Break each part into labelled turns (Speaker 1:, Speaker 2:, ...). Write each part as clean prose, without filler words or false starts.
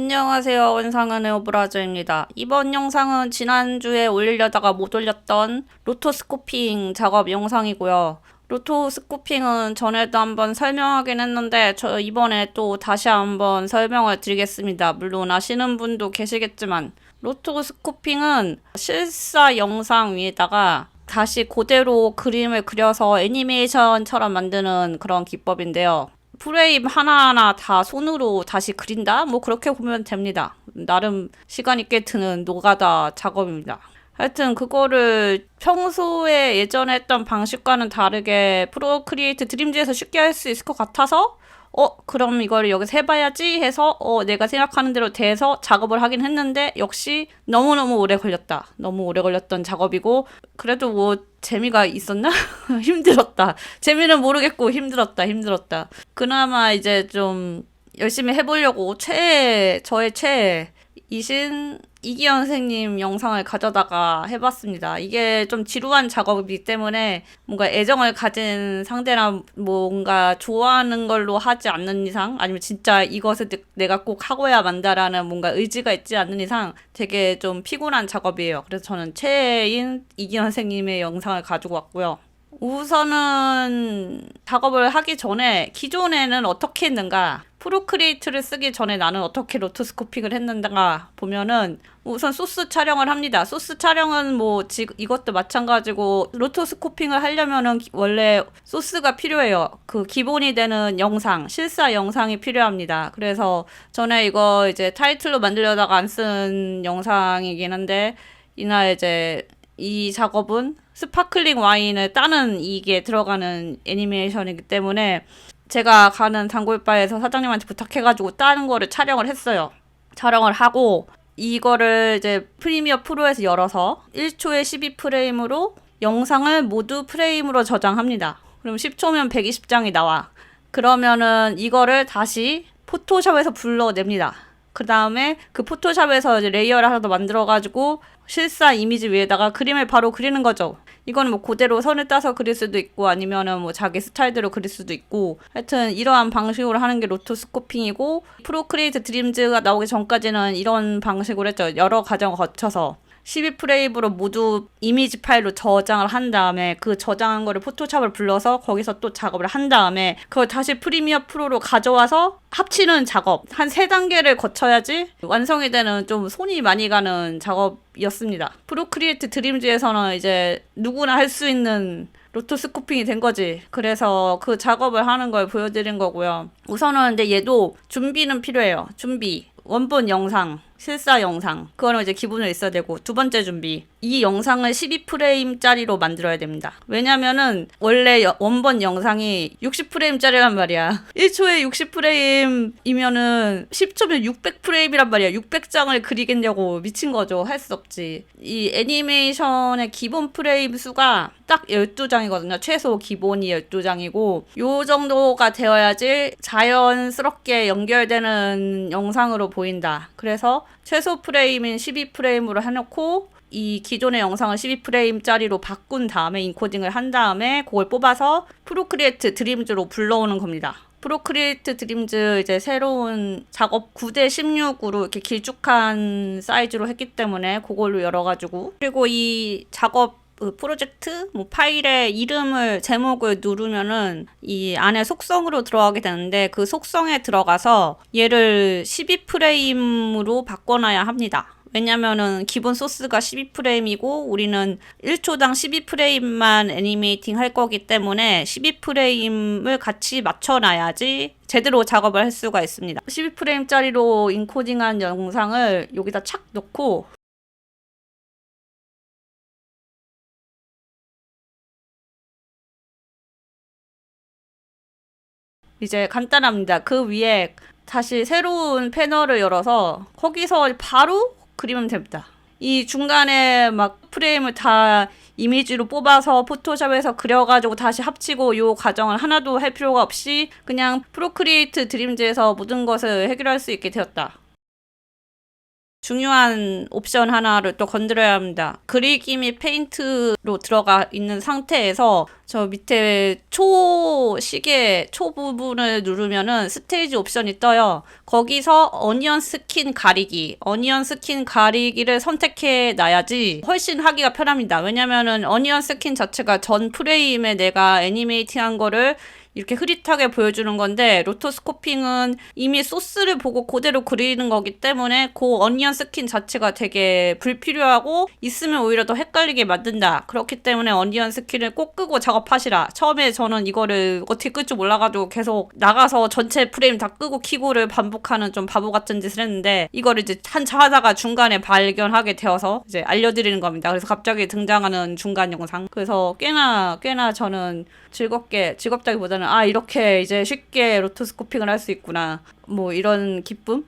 Speaker 1: 안녕하세요. 원상은의 오브라저입니다. 이번 영상은 지난주에 올리려다가 못 올렸던 로토스코핑 작업 영상이고요. 로토스코핑은 전에도 한번 설명하긴 했는데 저 이번에 또 다시 한번 설명을 드리겠습니다. 물론 아시는 분도 계시겠지만 로토스코핑은 실사 영상 위에다가 다시 그대로 그림을 그려서 애니메이션처럼 만드는 그런 기법인데요. 프레임 하나하나 다 손으로 다시 그린다? 뭐 그렇게 보면 됩니다. 나름 시간이 꽤 드는 노가다 작업입니다. 하여튼 그거를 평소에 예전에 했던 방식과는 다르게 프로크리에이트 드림즈에서 쉽게 할 수 있을 것 같아서 그럼 이거를 여기서 해봐야지 해서 내가 생각하는 대로 돼서 작업을 하긴 했는데 역시 너무너무 오래 걸렸다. 너무 오래 걸렸던 작업이고 그래도 뭐 재미가 있었나? 힘들었다. 재미는 모르겠고 힘들었다. 그나마 이제 좀 열심히 해보려고 저의 최애이신 이기현 선생님 영상을 가져다가 해봤습니다. 이게 좀 지루한 작업이기 때문에 뭔가 애정을 가진 상대나 뭔가 좋아하는 걸로 하지 않는 이상 아니면 진짜 이것을 내가 꼭 하고야 만다라는 뭔가 의지가 있지 않는 이상 되게 좀 피곤한 작업이에요. 그래서 저는 최애인 이기현 선생님의 영상을 가지고 왔고요. 우선은 작업을 하기 전에 기존에는 어떻게 했는가 프로크리에이트를 쓰기 전에 나는 어떻게 로토스코핑을 했는가 보면은 우선 소스 촬영을 합니다. 소스 촬영은 뭐 이것도 마찬가지고 로토스코핑을 하려면은 원래 소스가 필요해요. 그 기본이 되는 영상, 실사 영상이 필요합니다. 그래서 전에 이거 이제 타이틀로 만들려다가 안 쓴 영상이긴 한데 이날 이제 이 작업은 스파클링 와인을 따는 이게 들어가는 애니메이션이기 때문에 제가 가는 단골바에서 사장님한테 부탁해가지고 따는 거를 촬영을 했어요. 촬영을 하고 이거를 이제 프리미어 프로에서 열어서 1초에 12프레임으로 영상을 모두 프레임으로 저장합니다. 그럼 10초면 120장이 나와. 그러면은 이거를 다시 포토샵에서 불러냅니다. 그 다음에 그 포토샵에서 이제 레이어를 하나 더 만들어가지고 실사 이미지 위에다가 그림을 바로 그리는 거죠. 이거는 뭐 그대로 선을 따서 그릴 수도 있고 아니면은 뭐 자기 스타일대로 그릴 수도 있고 하여튼 이러한 방식으로 하는 게 로토스코핑이고 프로크리에이트 드림즈가 나오기 전까지는 이런 방식으로 했죠. 여러 과정을 거쳐서 12프레임으로 모두 이미지 파일로 저장을 한 다음에 그 저장한 거를 포토샵을 불러서 거기서 또 작업을 한 다음에 그걸 다시 프리미어 프로로 가져와서 합치는 작업 한 3단계를 거쳐야지 완성이 되는 좀 손이 많이 가는 작업이었습니다. 프로크리에이트 드림즈에서는 이제 누구나 할 수 있는 로토스코핑이 된 거지. 그래서 그 작업을 하는 걸 보여드린 거고요. 우선은 근데 얘도 준비는 필요해요. 준비. 원본 영상, 실사 영상. 그거는 이제 기본으로 있어야 되고 두 번째 준비. 이 영상을 12프레임짜리로 만들어야 됩니다. 왜냐면은 원래 원본 영상이 60프레임짜리란 말이야. 1초에 60프레임이면은 10초면 600프레임이란 말이야. 600장을 그리겠냐고 미친 거죠. 할 수 없지. 이 애니메이션의 기본 프레임 수가 딱 12장이거든요. 최소 기본이 12장이고 요 정도가 되어야지 자연스럽게 연결되는 영상으로 보인다. 그래서 최소 프레임인 12프레임으로 해놓고 이 기존의 영상을 12프레임짜리로 바꾼 다음에 인코딩을 한 다음에 그걸 뽑아서 프로크리에이트 드림즈로 불러오는 겁니다. 프로크리에이트 드림즈 이제 새로운 작업 9:16으로 이렇게 길쭉한 사이즈로 했기 때문에 그걸로 열어가지고 그리고 이 작업 프로젝트 파일의 제목을 누르면은 이 안에 속성으로 들어가게 되는데 그 속성에 들어가서 얘를 12프레임으로 바꿔놔야 합니다. 왜냐면은 기본 소스가 12프레임이고 우리는 1초당 12프레임만 애니메이팅 할 거기 때문에 12프레임을 같이 맞춰놔야지 제대로 작업을 할 수가 있습니다. 12프레임짜리로 인코딩한 영상을 여기다 착 넣고 이제 간단합니다. 그 위에 다시 새로운 패널을 열어서 거기서 바로 그리면 됩니다. 이 중간에 막 프레임을 다 이미지로 뽑아서 포토샵에서 그려가지고 다시 합치고 요 과정을 하나도 할 필요가 없이 그냥 프로크리에이트 드림즈에서 모든 것을 해결할 수 있게 되었다. 중요한 옵션 하나를 또 건드려야 합니다. 그리기 및 페인트로 들어가 있는 상태에서 저 밑에 초 부분을 누르면은 스테이지 옵션이 떠요. 거기서 어니언 스킨 가리기를 선택해 놔야지 훨씬 하기가 편합니다. 왜냐면은 어니언 스킨 자체가 전 프레임에 내가 애니메이팅한 거를 이렇게 흐릿하게 보여주는 건데, 로토스코핑은 이미 소스를 보고 그대로 그리는 거기 때문에 그 어니언 스킨 자체가 되게 불필요하고 있으면 오히려 더 헷갈리게 만든다. 그렇기 때문에 어니언 스킨을 꼭 끄고 작업하시라. 처음에 저는 이거를 어떻게 끌 줄 몰라가지고 계속 나가서 전체 프레임 다 끄고 키고를 반복하는 좀 바보 같은 짓을 했는데, 이거를 이제 한참 하다가 중간에 발견하게 되어서 이제 알려드리는 겁니다. 그래서 갑자기 등장하는 중간 영상. 그래서 꽤나 저는 즐겁다기보다는 이렇게 이제 쉽게 로토스코핑을 할 수 있구나, 뭐 이런 기쁨?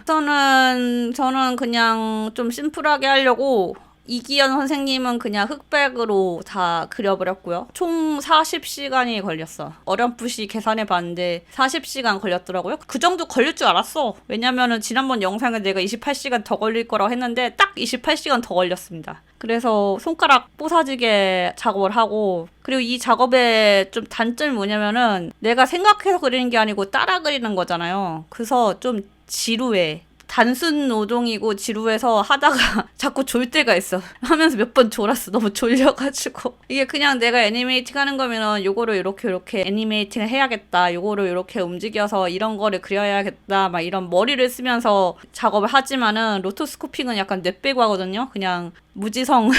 Speaker 1: 저는 그냥 좀 심플하게 하려고 이기현 선생님은 그냥 흑백으로 다 그려버렸고요. 총 40시간이 걸렸어. 어렴풋이 계산해봤는데 40시간 걸렸더라고요. 그 정도 걸릴 줄 알았어. 왜냐면은 지난번 영상에 내가 28시간 더 걸릴 거라고 했는데 딱 28시간 더 걸렸습니다. 그래서 손가락 뽀사지게 작업을 하고, 그리고 이 작업의 좀 단점이 뭐냐면은 내가 생각해서 그리는 게 아니고 따라 그리는 거잖아요. 그래서 좀 지루해. 단순 노동이고 지루해서 하다가 자꾸 졸 때가 있어. 하면서 몇 번 졸았어. 너무 졸려가지고. 이게 그냥 내가 애니메이팅 하는 거면은 요거를 이렇게 애니메이팅을 해야겠다, 요거를 이렇게 움직여서 이런 거를 그려야겠다, 막 이런 머리를 쓰면서 작업을 하지만은 로토스코핑은 약간 뇌 빼고 하거든요. 그냥 무지성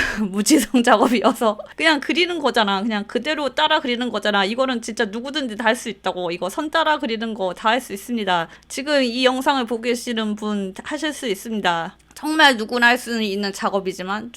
Speaker 1: 작업이어서 그냥 그리는 거잖아. 그냥 그대로 따라 그리는 거잖아. 이거는 진짜 누구든지 다 할 수 있다고. 이거 선 따라 그리는 거 다 할 수 있습니다. 지금 이 영상을 보고 계시는 분 하실 수 있습니다. 정말 누구나 할 수 있는 작업이지만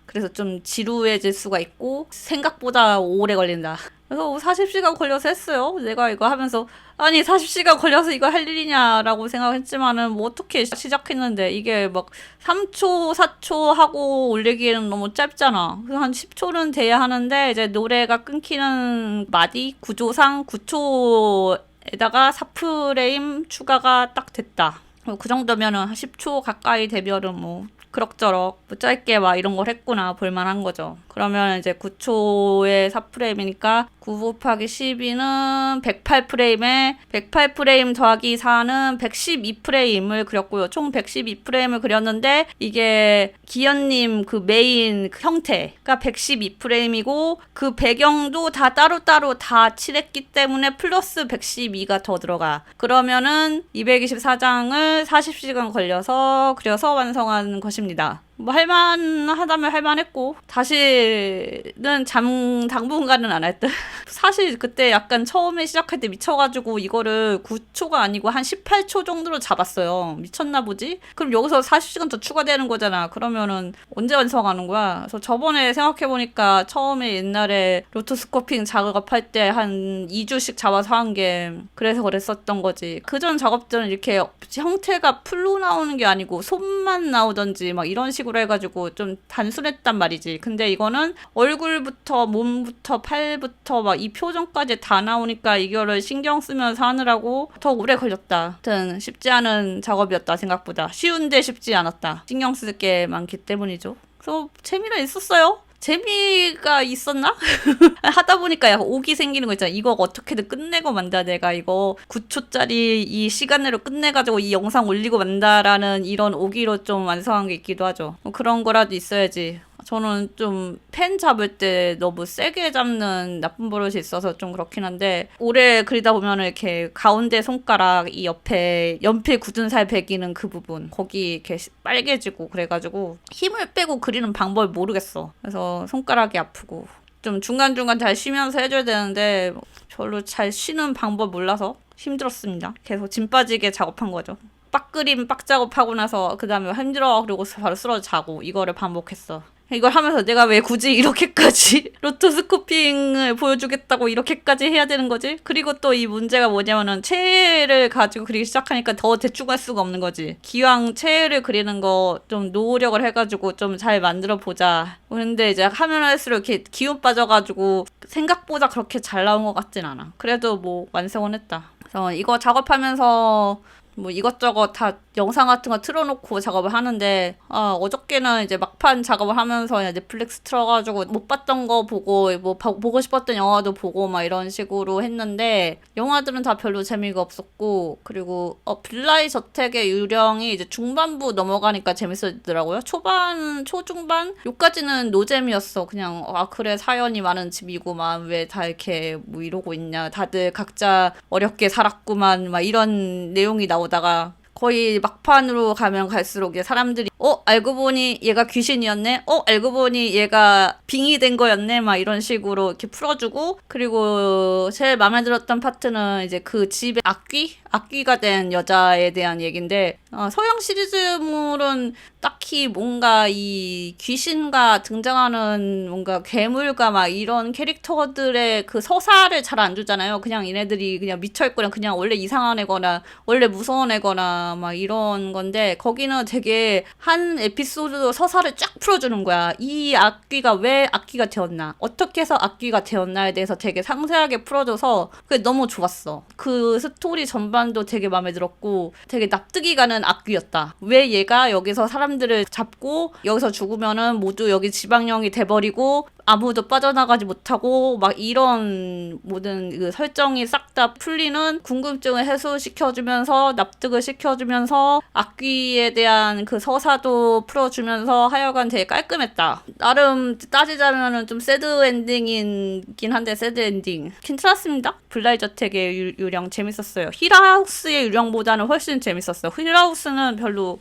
Speaker 1: 그래서 좀 지루해질 수가 있고 생각보다 오래 걸린다. 그래서 40시간 걸려서 했어요. 내가 이거 하면서 40시간 걸려서 이거 할 일이냐라고 생각했지만은 뭐 어떻게 시작했는데 이게 막 3초, 4초 하고 올리기에는 너무 짧잖아. 그래서 한 10초는 돼야 하는데 이제 노래가 끊기는 마디 구조상 9초에다가 4프레임 추가가 딱 됐다. 그 정도면은 한 10초 가까이 되면은 뭐 그럭저럭 뭐 짧게 막 이런 걸 했구나 볼만한 거죠. 그러면 이제 9초에 4프레임이니까 9 곱하기 12는 108프레임에 108프레임 더하기 4는 112프레임을 그렸고요. 총 112프레임을 그렸는데 이게 기현님 그 메인 그 형태가 112프레임이고 그 배경도 다 따로따로 다 칠했기 때문에 플러스 112가 더 들어가. 그러면은 224장을 40시간 걸려서 그려서 완성한 것입니다. 뭐 할만하다면 할만했고, 다시는 당분간은 안 할 듯. 사실 그때 약간 처음에 시작할 때 미쳐가지고 이거를 9초가 아니고 한 18초 정도로 잡았어요. 미쳤나 보지? 그럼 여기서 40시간 더 추가되는 거잖아. 그러면은 언제 완성하는 거야? 그래서 저번에 생각해보니까 처음에 옛날에 로토스코핑 작업할 때 한 2주씩 잡아서 한 게 그래서 그랬었던 거지. 그전 작업들은 이렇게 형태가 풀로 나오는 게 아니고 손만 나오던지 막 이런 식으로 해가지고 좀 단순했단 말이지. 근데 이거는 얼굴부터 몸부터 팔부터 막 이 표정까지 다 나오니까 이거를 신경 쓰면서 하느라고 더 오래 걸렸다. 하여튼 쉽지 않은 작업이었다. 생각보다 쉬운데 쉽지 않았다. 신경 쓸 게 많기 때문이죠. 그래서 재미는 있었어요. 재미가 있었나? 하다 보니까 약간 오기 생기는 거 있잖아. 이거 어떻게든 끝내고 만다. 내가 이거 9초짜리 이 시간으로 끝내가지고 이 영상 올리고 만다라는 이런 오기로 좀 완성한 게 있기도 하죠. 뭐 그런 거라도 있어야지. 저는 좀 펜 잡을 때 너무 세게 잡는 나쁜 버릇이 있어서 좀 그렇긴 한데, 오래 그리다 보면 이렇게 가운데 손가락 이 옆에 연필 굳은 살 베기는 그 부분 거기 이렇게 빨개지고 그래가지고 힘을 빼고 그리는 방법을 모르겠어. 그래서 손가락이 아프고 좀 중간중간 잘 쉬면서 해줘야 되는데 별로 잘 쉬는 방법 몰라서 힘들었습니다. 계속 짐 빠지게 작업한 거죠. 빡그림 빡 작업하고 나서 그 다음에 힘들어 그리고 바로 쓰러져 자고 이거를 반복했어. 이걸 하면서 내가 왜 굳이 이렇게까지 로토스코핑을 보여주겠다고 이렇게까지 해야 되는 거지? 그리고 또 이 문제가 뭐냐면은 체를 가지고 그리기 시작하니까 더 대충 할 수가 없는 거지. 기왕 체를 그리는 거 좀 노력을 해가지고 좀 잘 만들어 보자. 근데 이제 하면 할수록 이렇게 기운 빠져가지고 생각보다 그렇게 잘 나온 것 같진 않아. 그래도 뭐 완성은 했다. 그래서 이거 작업하면서 뭐 이것저것 다 영상 같은 거 틀어놓고 작업을 하는데 어저께는 이제 막판 작업을 하면서 넷플릭스 틀어가지고 못 봤던 거 보고 뭐 보고 싶었던 영화도 보고 막 이런 식으로 했는데 영화들은 다 별로 재미가 없었고 그리고 빌라의 저택의 유령이 이제 중반부 넘어가니까 재밌어지더라고요. 초중반 요까지는 노잼이었어. 그냥 그래 사연이 많은 집이구만 왜 다 이렇게 뭐 이러고 있냐 다들 각자 어렵게 살았구만 막 이런 내용이 나오다가 거의 막판으로 가면 갈수록 사람들이 알고 보니 얘가 귀신이었네? 알고 보니 얘가 빙이 된 거였네? 막 이런 식으로 이렇게 풀어주고 그리고 제일 마음에 들었던 파트는 이제 그 집의 악귀가 된 여자에 대한 얘기인데 서양 시리즈물은 딱히 뭔가 이 귀신과 등장하는 뭔가 괴물과 막 이런 캐릭터들의 그 서사를 잘 안 주잖아요. 그냥 얘네들이 그냥 미쳐있거나 그냥 원래 이상한 애거나 원래 무서운 애거나 막 이런 건데 거기는 되게 한 에피소드 서사를 쫙 풀어주는 거야. 이 악귀가 왜 악귀가 되었나 어떻게 해서 악귀가 되었나에 대해서 되게 상세하게 풀어줘서 그게 너무 좋았어. 그 스토리 전반도 되게 마음에 들었고 되게 납득이 가는 악귀였다. 왜 얘가 여기서 사람들을 잡고 여기서 죽으면은 모두 여기 지방령이 돼버리고 아무도 빠져나가지 못하고 막 이런 모든 그 설정이 싹 다 풀리는 궁금증을 해소시켜주면서 납득을 시켜주면서 악귀에 대한 그 서사도 풀어주면서 하여간 되게 깔끔했다. 나름 따지자면은 좀 새드 엔딩이긴 한데 새드 엔딩 괜찮았습니다. 블라이 저택의 유령 재밌었어요. 힐하우스의 유령보다는 훨씬 재밌었어요. 힐하우스는 별로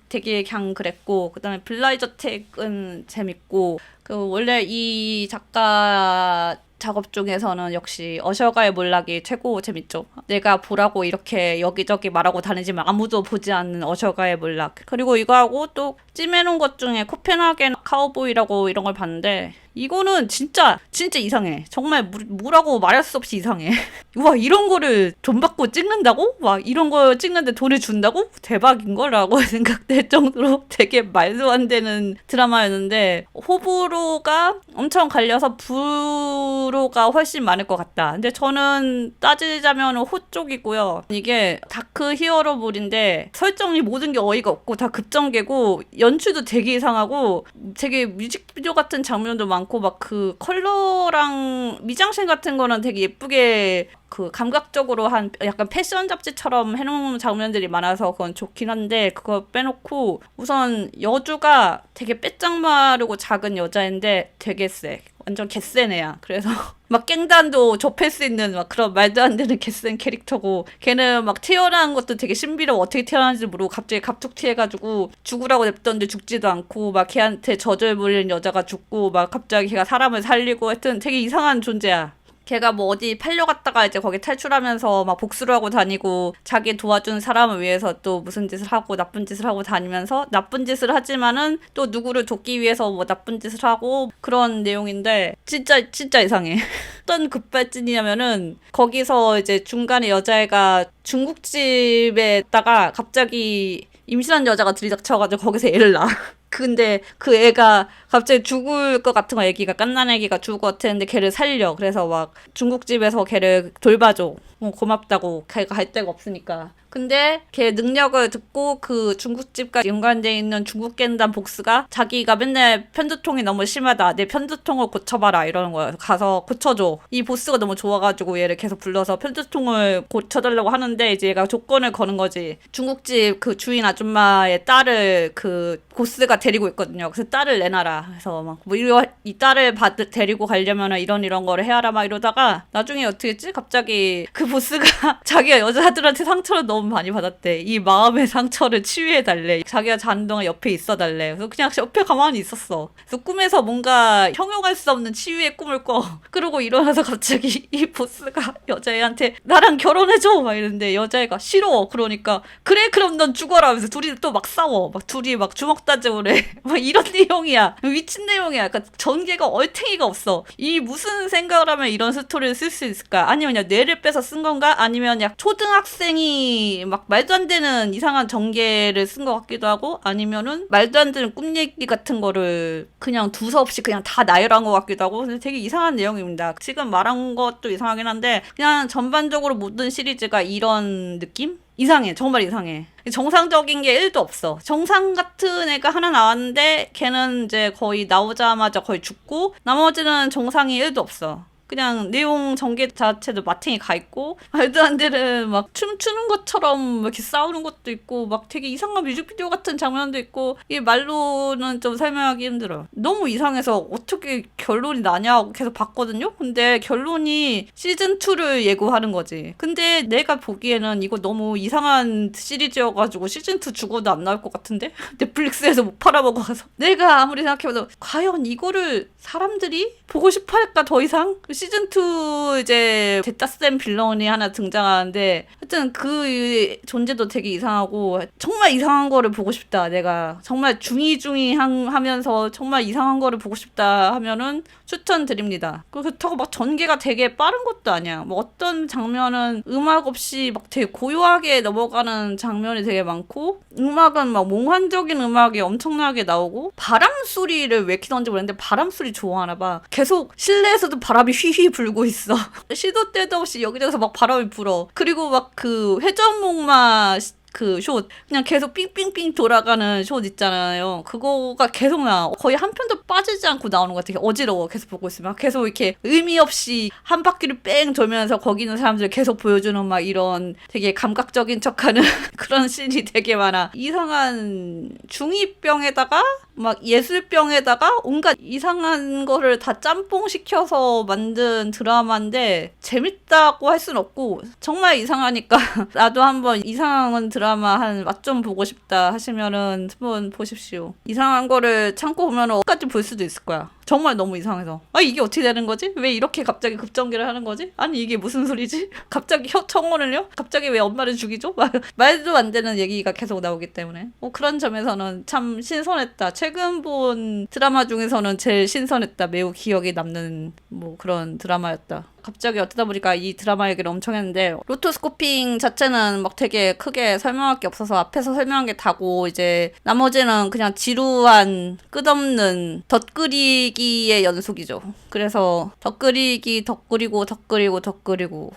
Speaker 1: 되게 그랬고 그 다음에 블라이 저택은 재밌고 원래 이 작가 작업 중에서는 역시 어셔가의 몰락이 최고 재밌죠. 내가 보라고 이렇게 여기저기 말하고 다니지만 아무도 보지 않는 어셔가의 몰락. 그리고 이거하고 또 찜해놓은 것 중에 코펜하겐 카우보이라고 이런 걸 봤는데 이거는 진짜 이상해. 정말 뭐라고 말할 수 없이 이상해. 와 이런 거를 돈 받고 찍는다고? 와 이런 거 찍는데 돈을 준다고? 대박인걸? 라고 생각될 정도로 되게 말도 안 되는 드라마였는데 호불호가 엄청 갈려서 불호가 훨씬 많을 것 같다. 근데 저는 따지자면 호 쪽이고요. 이게 다크 히어로물인데 설정이 모든 게 어이가 없고 다 급전개고 연출도 되게 이상하고 되게 뮤직비디오 같은 장면도 많고 막 그 컬러랑 미장센 같은 거는 되게 예쁘게 그 감각적으로 한 약간 패션 잡지처럼 해놓은 장면들이 많아서 그건 좋긴 한데 그거 빼놓고 우선 여주가 되게 빼짝마르고 작은 여자인데 되게 세. 완전 개센 애야. 그래서 막 깽단도 접할 수 있는 막 그런 말도 안 되는 개센 캐릭터고 걔는 막 태어난 것도 되게 신비로워. 어떻게 태어났는지 모르고 갑자기 갑툭튀 해가지고 죽으라고 냅뒀는데 죽지도 않고 막 걔한테 젖을 물린 여자가 죽고 막 갑자기 걔가 사람을 살리고 하여튼 되게 이상한 존재야. 걔가 뭐 어디 팔려갔다가 이제 거기 탈출하면서 막 복수를 하고 다니고 자기 도와준 사람을 위해서 또 무슨 짓을 하고 나쁜 짓을 하고 다니면서 나쁜 짓을 하지만은 또 누구를 돕기 위해서 뭐 나쁜 짓을 하고 그런 내용인데 진짜 이상해. 어떤 급발진이냐면은 거기서 이제 중간에 여자애가 중국집에다가 갑자기 임신한 여자가 들이닥쳐가지고 거기서 애를 낳아. 근데 그 애가 갑자기 죽을 것 같은 거 애기가 갓난 애기가 죽을 것 같았는데 걔를 살려. 그래서 막 중국집에서 걔를 돌봐줘. 고맙다고 걔가 갈 데가 없으니까. 근데 걔 능력을 듣고 그 중국집과 연관돼 있는 중국 갱단 복스가 자기가 맨날 편두통이 너무 심하다. 내 편두통을 고쳐봐라 이러는 거야. 가서 고쳐줘. 이 보스가 너무 좋아가지고 얘를 계속 불러서 편두통을 고쳐달라고 하는데 이제 얘가 조건을 거는 거지. 중국집 그 주인 아줌마의 딸을 그 보스가 데리고 있거든요. 그래서 딸을 내놔라. 그래서 막 뭐 이 딸을 데리고 가려면 이런 거를 해야라 막 이러다가 나중에 어떻게 했지? 갑자기 그 보스가 자기가 여자들한테 상처를 너무 많이 받았대. 이 마음의 상처를 치유해달래. 자기가 자는 동안 옆에 있어달래. 그래서 그냥 옆에 가만히 있었어. 그래서 꿈에서 뭔가 형용할 수 없는 치유의 꿈을 꿔. 그러고 일어나서 갑자기 이 보스가 여자애한테 나랑 결혼해줘! 막 이러는데 여자애가 싫어. 그러니까 그래 그럼 넌 죽어라 하면서 둘이 또 막 싸워. 막 둘이 막 주먹 다짐을 해. 막 이런 내용이야. 미친 내용이야. 그러니까 전개가 얼탱이가 없어. 이 무슨 생각을 하면 이런 스토리를 쓸 수 있을까? 아니면 그냥 뇌를 빼서 쓴 건가? 아니면 그냥 초등학생이 막 말도 안 되는 이상한 전개를 쓴 것 같기도 하고 아니면은 말도 안 되는 꿈 얘기 같은 거를 그냥 두서없이 그냥 다 나열한 것 같기도 하고 되게 이상한 내용입니다. 지금 말한 것도 이상하긴 한데 그냥 전반적으로 모든 시리즈가 이런 느낌? 이상해. 정말 이상해. 정상적인 게 1도 없어. 정상 같은 애가 하나 나왔는데 걔는 이제 거의 나오자마자 거의 죽고 나머지는 정상이 1도 없어. 그냥 내용 전개 자체도 마탱이 가 있고 말도 안 되는 막 춤추는 것처럼 이렇게 싸우는 것도 있고 막 되게 이상한 뮤직비디오 같은 장면도 있고 이게 말로는 좀 설명하기 힘들어. 너무 이상해서 어떻게 결론이 나냐고 계속 봤거든요. 근데 결론이 시즌2를 예고하는 거지. 근데 내가 보기에는 이거 너무 이상한 시리즈여가지고 시즌2 죽어도 안 나올 것 같은데? 넷플릭스에서 못 팔아먹어서 내가 아무리 생각해봐도 과연 이거를 사람들이 보고 싶어 할까 더 이상? 시즌2 이제 데타쌤 빌런이 하나 등장하는데 하여튼 그 존재도 되게 이상하고 정말 이상한 거를 보고 싶다. 내가 정말 중이 하면서 정말 이상한 거를 보고 싶다 하면은 추천드립니다. 그렇다고 막 전개가 되게 빠른 것도 아니야. 뭐 어떤 장면은 음악 없이 막 되게 고요하게 넘어가는 장면이 되게 많고 음악은 막 몽환적인 음악이 엄청나게 나오고 바람 소리를 왜 키던지 모르겠는데 바람 소리 좋아하나 봐. 계속 실내에서도 바람이 휘휘 불고 있어. 시도 때도 없이 여기저기서 막 바람이 불어. 그리고 막 그 회전목마 그 숏 그냥 계속 삥삥삥 돌아가는 숏 있잖아요. 그거가 계속 나와. 거의 한 편도 빠지지 않고 나오는 것 같아. 어지러워. 계속 보고 있으면 계속 이렇게 의미 없이 한 바퀴를 뺑 돌면서 거기 있는 사람들 계속 보여주는 막 이런 되게 감각적인 척하는 그런 씬이 되게 많아. 이상한 중2병에다가 막 예술병에다가 온갖 이상한 거를 다 짬뽕시켜서 만든 드라마인데 재밌다고 할 순 없고 정말 이상하니까 나도 한번 이상한 드라마 한 맛 좀 보고 싶다 하시면은 한번 보십시오. 이상한 거를 참고 보면은 끝까지 볼 수도 있을 거야. 정말 너무 이상해서 이게 어떻게 되는 거지? 왜 이렇게 갑자기 급전개를 하는 거지? 아니 이게 무슨 소리지? 갑자기 청혼을요? 갑자기 왜 엄마를 죽이죠? 말도 안 되는 얘기가 계속 나오기 때문에 그런 점에서는 참 신선했다. 최근 본 드라마 중에서는 제일 신선했다. 매우 기억에 남는 뭐 그런 드라마였다. 갑자기 어쩌다 보니까 이 드라마 얘기를 엄청 했는데 로토스코핑 자체는 막 되게 크게 설명할 게 없어서 앞에서 설명한 게 다고 이제 나머지는 그냥 지루한 끝없는 덧그리기의 연속이죠. 그래서 덧그리기 덧그리고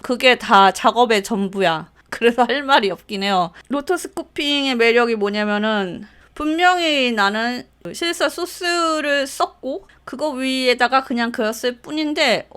Speaker 1: 그게 다 작업의 전부야. 그래서 할 말이 없긴 해요. 로토스코핑의 매력이 뭐냐면은 분명히 나는 실사 소스를 썼고 그거 위에다가 그냥 그렸을 뿐인데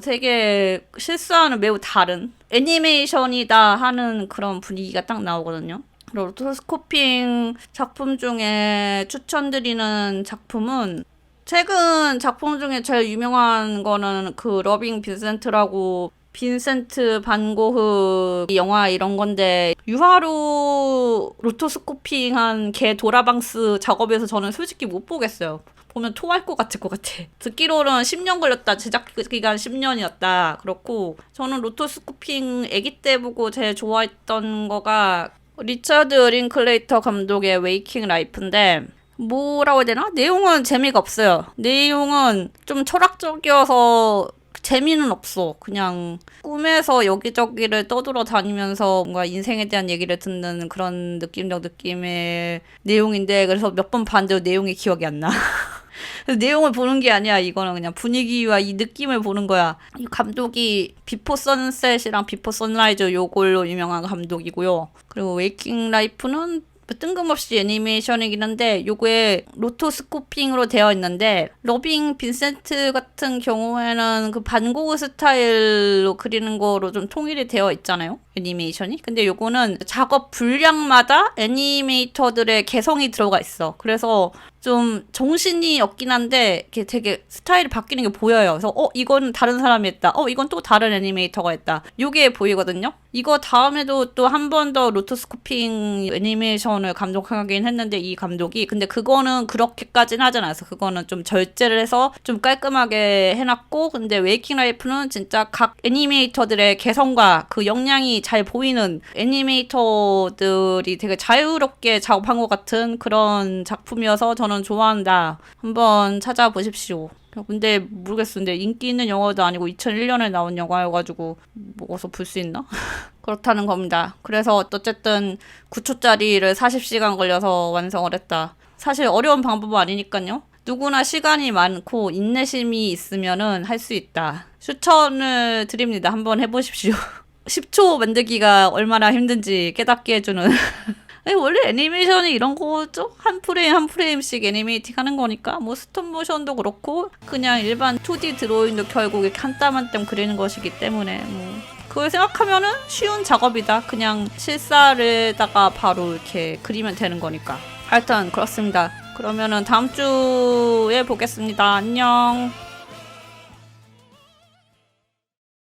Speaker 1: 되게 실사와는 매우 다른 애니메이션이다 하는 그런 분위기가 딱 나오거든요. 로토스코핑 작품 중에 추천드리는 작품은 최근 작품 중에 제일 유명한 거는 그 러빙 빈센트라고 빈센트 반 고흐 영화 이런 건데 유화로 로토스코핑한 걔 도라방스 작업에서 저는 솔직히 못 보겠어요. 보면 토할 것 같을 것 같아. 듣기로는 10년 걸렸다. 제작 기간 10년이었다. 그렇고 저는 로토스코핑 아기 때 보고 제일 좋아했던 거가 리처드 링클레이터 감독의 웨이킹 라이프인데 뭐라고 해야 되나? 내용은 재미가 없어요. 내용은 좀 철학적이어서 재미는 없어. 그냥 꿈에서 여기저기를 떠돌아 다니면서 뭔가 인생에 대한 얘기를 듣는 그런 느낌의 내용인데 그래서 몇 번 봤는데도 내용이 기억이 안 나. 내용을 보는 게 아니야. 이거는 그냥 분위기와 이 느낌을 보는 거야. 이 감독이 비포 선셋이랑 비포 선라이즈 요걸로 유명한 감독이고요. 그리고 웨이킹 라이프는 뜬금없이 애니메이션이긴 한데 요게 로토스코핑으로 되어 있는데 러빙 빈센트 같은 경우에는 그 반고흐 스타일로 그리는 거로 좀 통일이 되어 있잖아요. 애니메이션이. 근데 요거는 작업 분량마다 애니메이터들의 개성이 들어가 있어. 그래서 좀 정신이 없긴 한데 이게 되게 스타일이 바뀌는 게 보여요. 그래서 이건 다른 사람이 했다. 이건 또 다른 애니메이터가 했다. 요게 보이거든요. 이거 다음에도 또 한 번 더 로토스코핑 애니메이션을 감독하긴 했는데 이 감독이 근데 그거는 그렇게까지는 하지 않았어. 그거는 좀 절제를 해서 좀 깔끔하게 해놨고 근데 웨이킹 라이프는 진짜 각 애니메이터들의 개성과 그 역량이 잘 보이는 애니메이터들이 되게 자유롭게 작업한 것 같은 그런 작품이어서 저는 좋아한다. 한번 찾아보십시오. 근데 모르겠어. 근데 인기 있는 영화도 아니고 2001년에 나온 영화여가지고 먹어서 볼 수 있나? 그렇다는 겁니다. 그래서 어쨌든 9초짜리를 40시간 걸려서 완성을 했다. 사실 어려운 방법은 아니니까요. 누구나 시간이 많고 인내심이 있으면은 할 수 있다. 추천을 드립니다. 한번 해보십시오. 10초 만들기가 얼마나 힘든지 깨닫게 해주는. 아니, 원래 애니메이션이 이런 거죠? 한 프레임 한 프레임씩 애니메이팅 하는 거니까 뭐 스톱모션도 그렇고 그냥 일반 2D 드로잉도 결국 이렇게 한 땀 한 땀 그리는 것이기 때문에 뭐 그걸 생각하면은 쉬운 작업이다. 그냥 실사를다가 바로 이렇게 그리면 되는 거니까. 하여튼 그렇습니다. 그러면은 다음 주에 보겠습니다. 안녕.